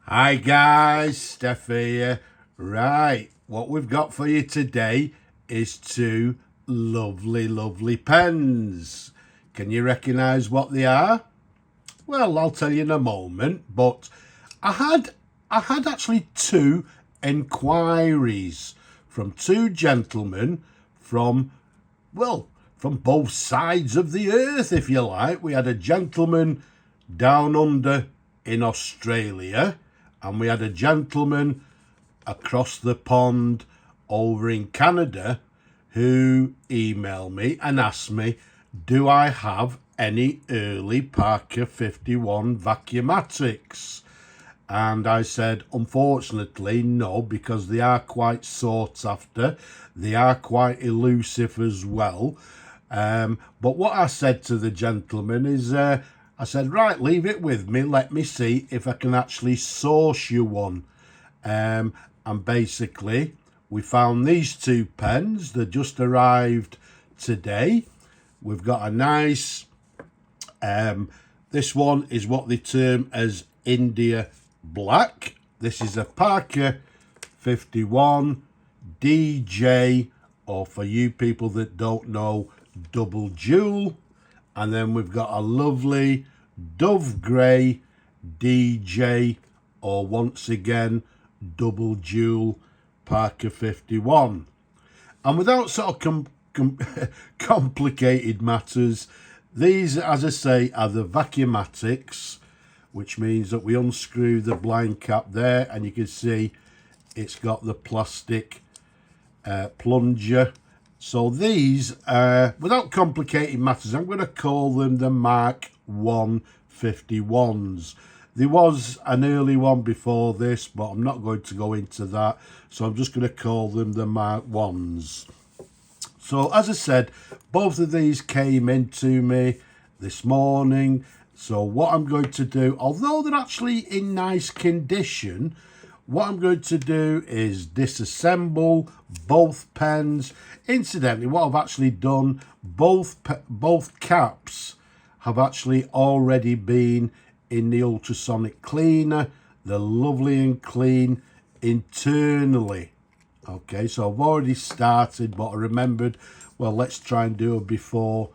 Hi guys, Steph here. Right, what we've got for you today is two lovely pens. Can you recognise what they are? Well, I'll tell you in a moment, but I had actually two enquiries from two gentlemen from, well, from both sides of the earth, if you like. We had a gentleman down under in Australia, and we had a gentleman across the pond over in Canada who emailed me and asked me, do I have any early Parker 51 Vacuumatics? And I said, unfortunately, no, because they are quite sought after. They are quite elusive as well. But what I said to the gentleman is, I said, right, leave it with me. Let me see if I can actually source you one. And basically, we found these two pens. They just arrived today. We've got a nice, this one is what they term as India Black. This is a Parker 51 DJ, or for you people that don't know, double jewel. And then we've got a lovely Dove Grey DJ, or once again, double jewel Parker 51. And without sort of complicated matters, these, as I say, are the Vacuumatics, which means that we unscrew the blind cap there, and you can see it's got the plastic plunger. So these, without complicated matters, I'm going to call them the Mark 151s. There was an early one before this, but I'm not going to go into that. So I'm just going to call them the Mark 1s. So as I said, both of these came into me this morning. So what I'm going to do, although they're actually in nice condition, what I'm going to do is disassemble both pens. Incidentally, what I've actually done, both caps have actually already been in the ultrasonic cleaner. They're lovely and clean internally. Okay, so I've already started, but I remembered, well, let's try and do a before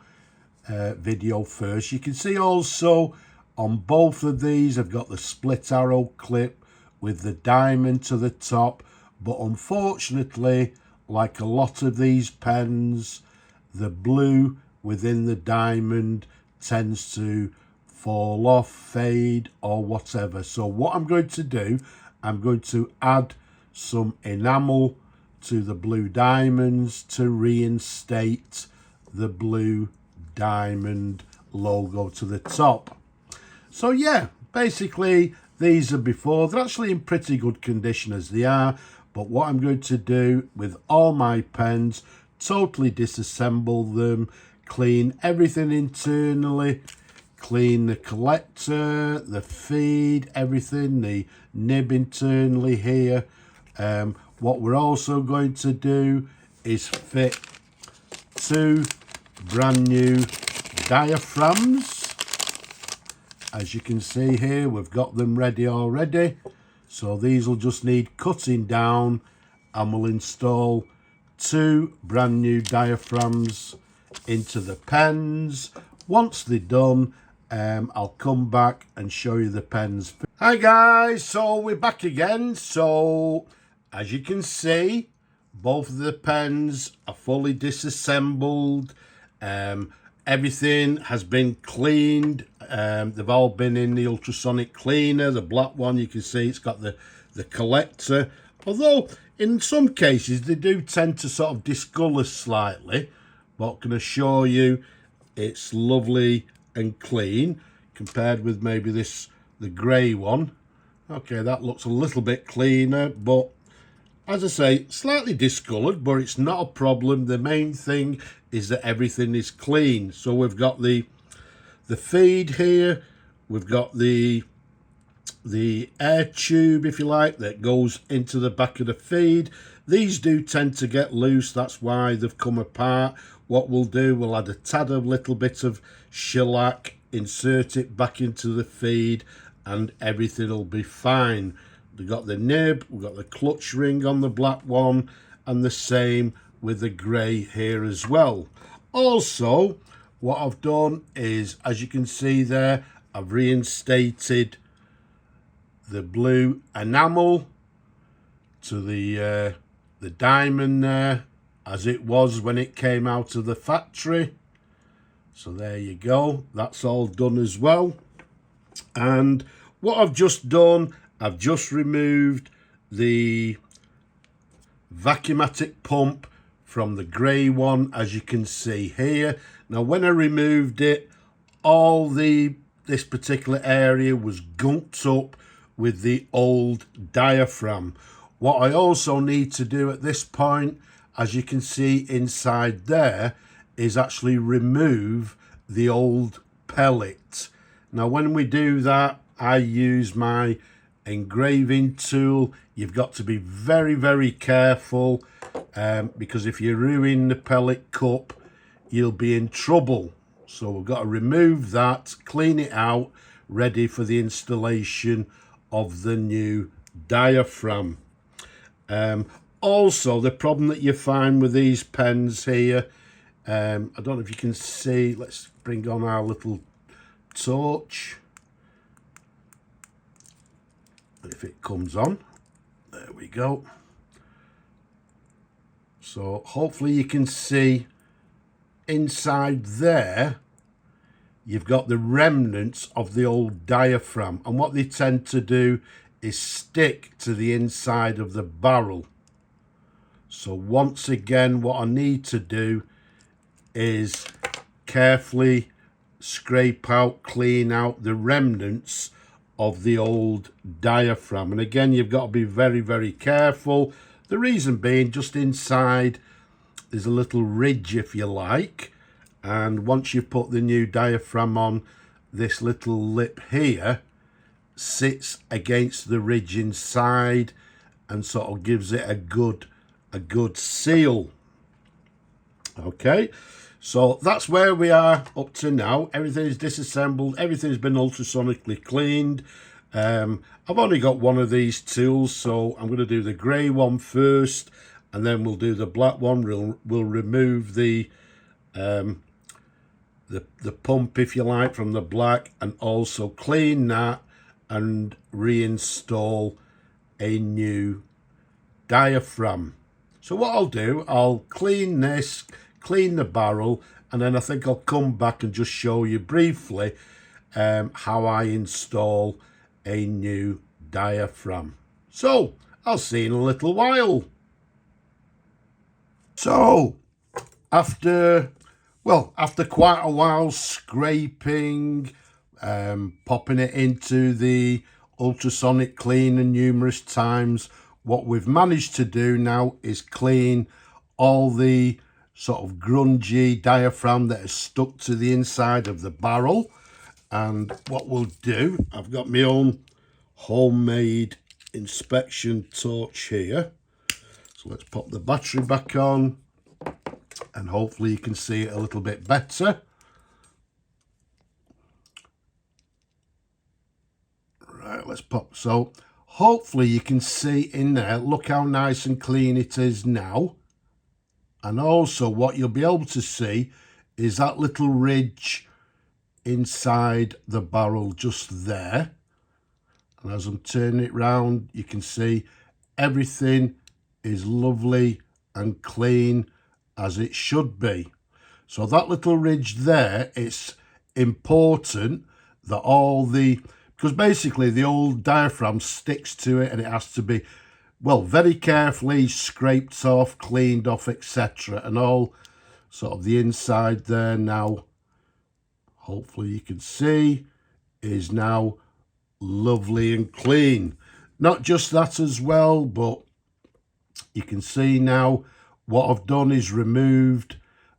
video first. You can see also on both of these, I've got the split arrow clip with the diamond to the top, but unfortunately, like a lot of these pens, the blue within the diamond tends to fall off, fade, or whatever. So what I'm going to do, I'm going to add some enamel to the blue diamonds to reinstate the blue diamond logo to the top. So yeah, basically these are before. They're actually in pretty good condition as they are, but what I'm going to do with all my pens, totally disassemble them, clean everything internally, clean the collector, the feed, everything, the nib internally here. What we're also going to do is fit two brand new diaphragms. As you can see here, we've got them ready already. So these will just need cutting down, and we'll install two brand new diaphragms into the pens. Once they're done, I'll come back and show you the pens. Hi guys, so we're back again. So as you can see, both of the pens are fully disassembled. Everything has been cleaned. They've all been in the ultrasonic cleaner. The black one, you can see it's got the collector. Although in some cases they do tend to sort of discolour slightly, but I can assure you it's lovely and clean compared with maybe the grey one. Okay, that looks a little bit cleaner, but as I say, slightly discoloured, but it's not a problem. The main thing is that everything is clean. So we've got the feed here, we've got the air tube, if you like, that goes into the back of the feed. These do tend to get loose, that's why they've come apart. What we'll do, we'll add a tad of little bit of shellac, insert it back into the feed, and everything will be fine. We've got the nib, we've got the clutch ring on the black one, and the same with the grey here as well. Also, what I've done is, as you can see there, I've reinstated the blue enamel to the diamond there as it was when it came out of the factory. So there you go, that's all done as well. And what I've just done, I've just removed the Vacumatic pump from the grey one, as you can see here. Now when I removed it, all this particular area was gunked up with the old diaphragm. What I also need to do at this point, as you can see inside there, is actually remove the old pellet. Now when we do that, I use my engraving tool. You've got to be very, very careful because if you ruin the pellet cup, you'll be in trouble. So we've got to remove that, clean it out, ready for the installation of the new diaphragm. Also, the problem that you find with these pens here, I don't know if you can see, let's bring on our little torch. If it comes on, there we go. So hopefully you can see inside there, you've got the remnants of the old diaphragm, and what they tend to do is stick to the inside of the barrel. So once again, what I need to do is carefully scrape out, clean out the remnants of the old diaphragm. And again, you've got to be very, very careful. The reason being, just inside there's a little ridge, if you like, and once you put the new diaphragm on, this little lip here sits against the ridge inside and sort of gives it a good seal. Okay, so that's where we are up to now. Everything is disassembled, everything's been ultrasonically cleaned. I've only got one of these tools, so I'm going to do the grey one first, and then we'll do the black one. We'll remove the pump, if you like, from the black, and also clean that and reinstall a new diaphragm. So what I'll do, I'll clean this, clean the barrel, and then I think I'll come back and just show you briefly how I install a new diaphragm. So I'll see you in a little while. So after quite a while scraping, popping it into the ultrasonic cleaner numerous times, what we've managed to do now is clean all the sort of grungy diaphragm that is stuck to the inside of the barrel. And what we'll do, I've got my own homemade inspection torch here. So let's pop the battery back on, and hopefully you can see it a little bit better. Right, let's pop. So hopefully you can see in there, look how nice and clean it is now. And also what you'll be able to see is that little ridge inside the barrel just there. And as I'm turning it round, you can see everything is lovely and clean as it should be. So that little ridge there, it's important that because basically the old diaphragm sticks to it, and it has to be, well, very carefully scraped off, cleaned off, etc. And all sort of the inside there now, hopefully you can see, is now lovely and clean. Not just that as well, but you can see now what I've done is removed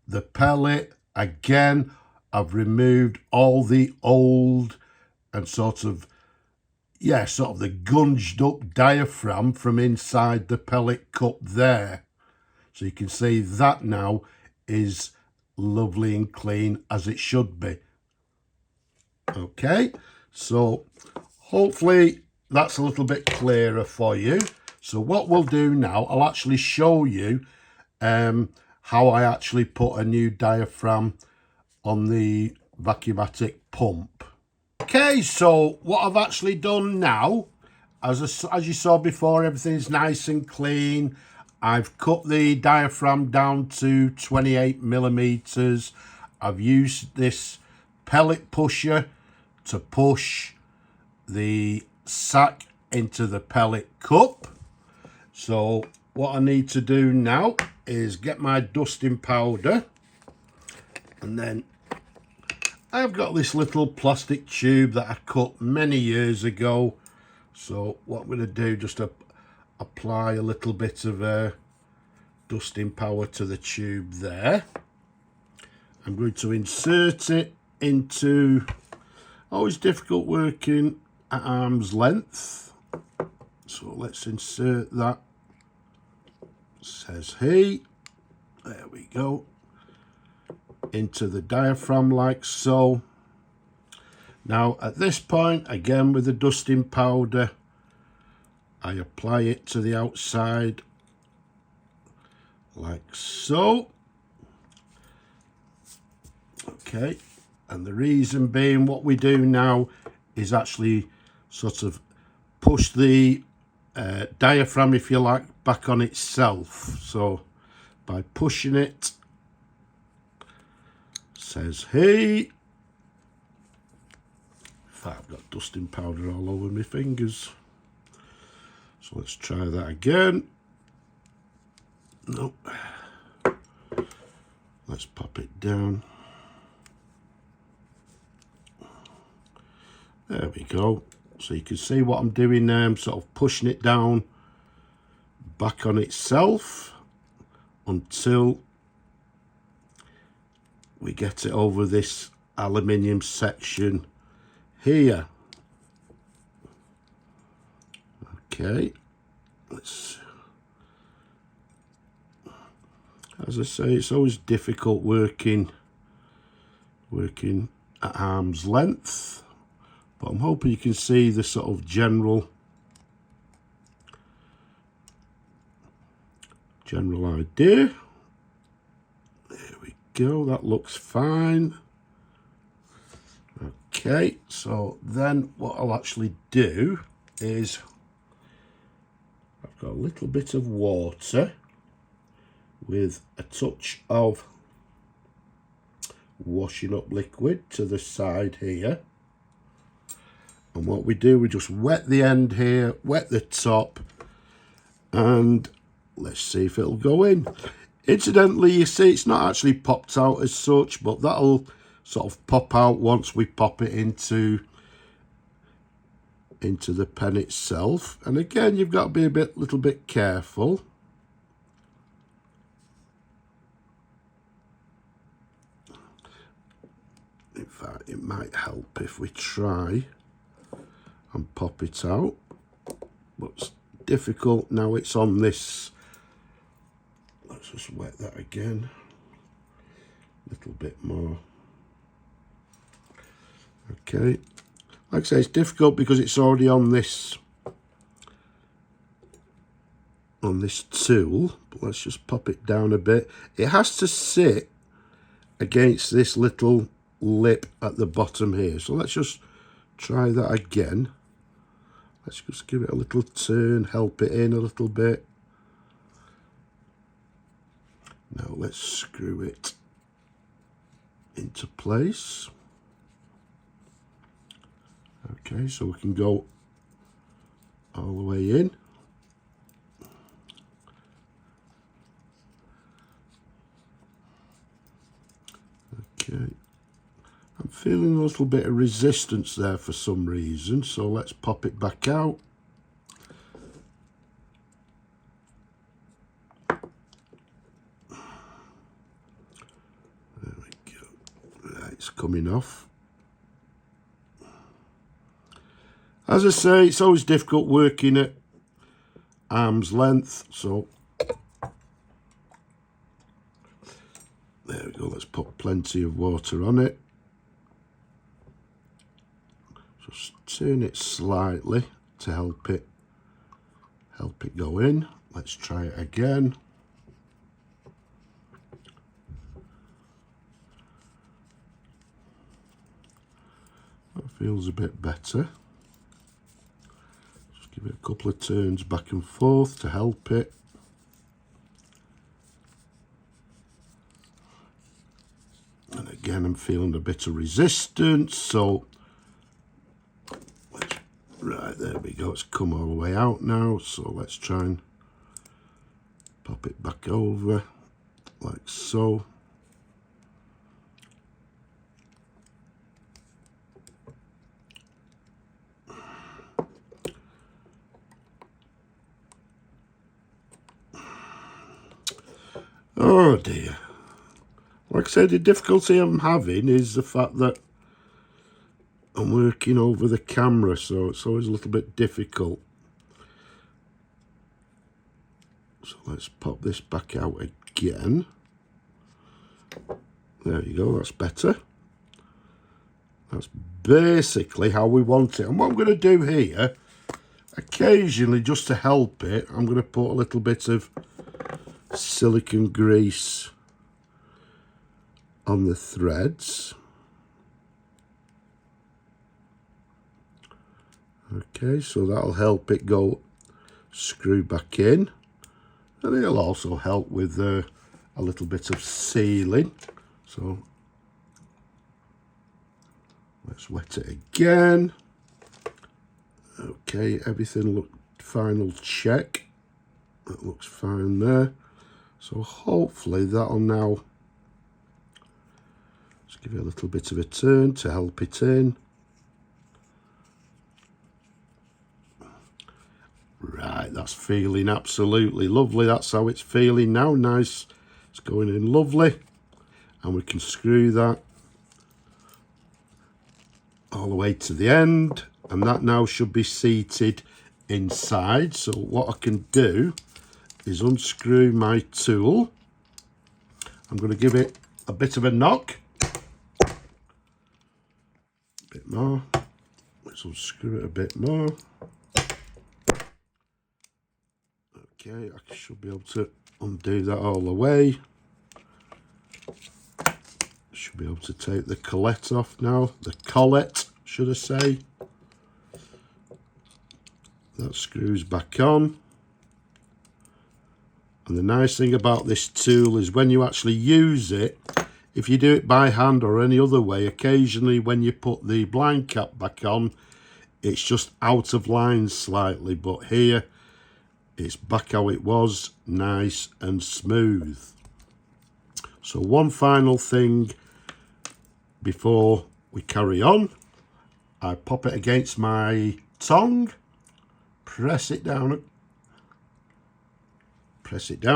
the pellet. Again, I've removed all the old and sort of the gunged up diaphragm from inside the pellet cup there. So you can see that now is lovely and clean as it should be. Okay, so Hopefully that's a little bit clearer for you. So what we'll do now, I'll actually show you how I actually put a new diaphragm on the Vacumatic pump. Okay, so what I've actually done now, as you saw before, everything's nice and clean. I've cut the diaphragm down to 28 millimeters. I've used this pellet pusher to push the sack into the pellet cup. So what I need to do now is get my dusting powder, and then I've got this little plastic tube that I cut many years ago. So what I'm going to do, just apply a little bit of dusting powder to the tube there. I'm going to insert it into, always difficult working at arm's length. So let's insert that. Says he. There we go. Into the diaphragm like so. Now at this point, again with the dusting powder, I apply it to the outside like so. Okay, and the reason being, what we do now is actually sort of push the diaphragm, if you like, back on itself. So by pushing it, says he. In fact, I've got dusting powder all over my fingers. So let's try that again. Nope. Let's pop it down. There we go. So you can see what I'm doing now. I'm sort of pushing it down back on itself until we get it over this aluminium section here. Okay, let's, as I say, it's always difficult working at arm's length, but I'm hoping you can see the sort of general idea. There we go, that looks fine. Okay, so then what I'll actually do is, I've got a little bit of water with a touch of washing up liquid to the side here. And what we do, we just wet the end here, wet the top, and let's see if it'll go in. Incidentally, you see it's not actually popped out as such, but that'll sort of pop out once we pop it into the pen itself. And again, you've got to be a little bit careful. In fact, it might help if we try and pop it out, but it's difficult now it's on this. Let's just wet that again a little bit more. Okay, like I say, it's difficult because it's already on this tool, but let's just pop it down a bit. It has to sit against this little lip at the bottom here, so let's just try that again. Let's just give it a little turn, help it in a little bit. Now let's screw it into place. Okay, so we can go all the way in. Okay, I'm feeling a little bit of resistance there for some reason, so let's pop it back out. There we go. Right, it's coming off. As I say, it's always difficult working at arm's length, so there we go. Let's put plenty of water on it. Just turn it slightly to help it go in. Let's try it again. That feels a bit better. Just give it a couple of turns back and forth to help it. And again, I'm feeling a bit of resistance, so right, there we go. It's come all the way out now, so let's try and pop it back over like so. Oh dear. Like I said, the difficulty I'm having is the fact that I'm working over the camera, so it's always a little bit difficult. So let's pop this back out again. There you go, that's better. That's basically how we want it. And what I'm going to do here, occasionally just to help it, I'm going to put a little bit of silicone grease on the threads. Okay, so that'll help it go screw back in, and it'll also help with a little bit of sealing. So let's wet it again. Okay, everything looked final check. That looks fine there. So hopefully that'll now just give it a little bit of a turn to help it in. Right, that's feeling absolutely lovely. That's how it's feeling now. Nice. It's going in lovely. And we can screw that all the way to the end. And that now should be seated inside. So what I can do is unscrew my tool. I'm going to give it a bit of a knock. A bit more. Let's unscrew it a bit more. Okay, I should be able to undo that all the way. Should be able to take the collet off now. The collet, should I say. That screws back on. And the nice thing about this tool is when you actually use it, if you do it by hand or any other way, occasionally when you put the blind cap back on, it's just out of line slightly. But here, it's back how it was, nice and smooth. So one final thing before we carry on. I pop it against my tongue, press it down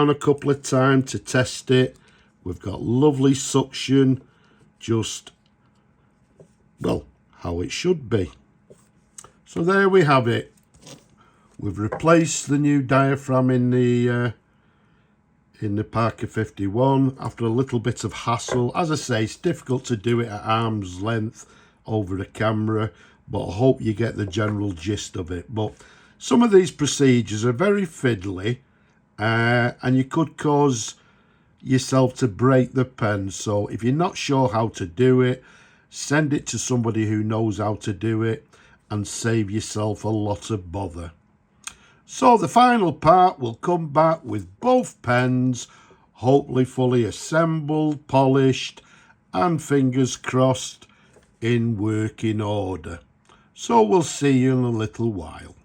a couple of times to test it. We've got lovely suction, just, well, how it should be. So there we have it. We've replaced the new diaphragm in the Parker 51 after a little bit of hassle. As I say, it's difficult to do it at arm's length over the camera, but I hope you get the general gist of it. But some of these procedures are very fiddly, and you could cause yourself to break the pen. So if you're not sure how to do it, send it to somebody who knows how to do it and save yourself a lot of bother. So the final part will come back with both pens, hopefully fully assembled, polished, and fingers crossed in working order. So we'll see you in a little while.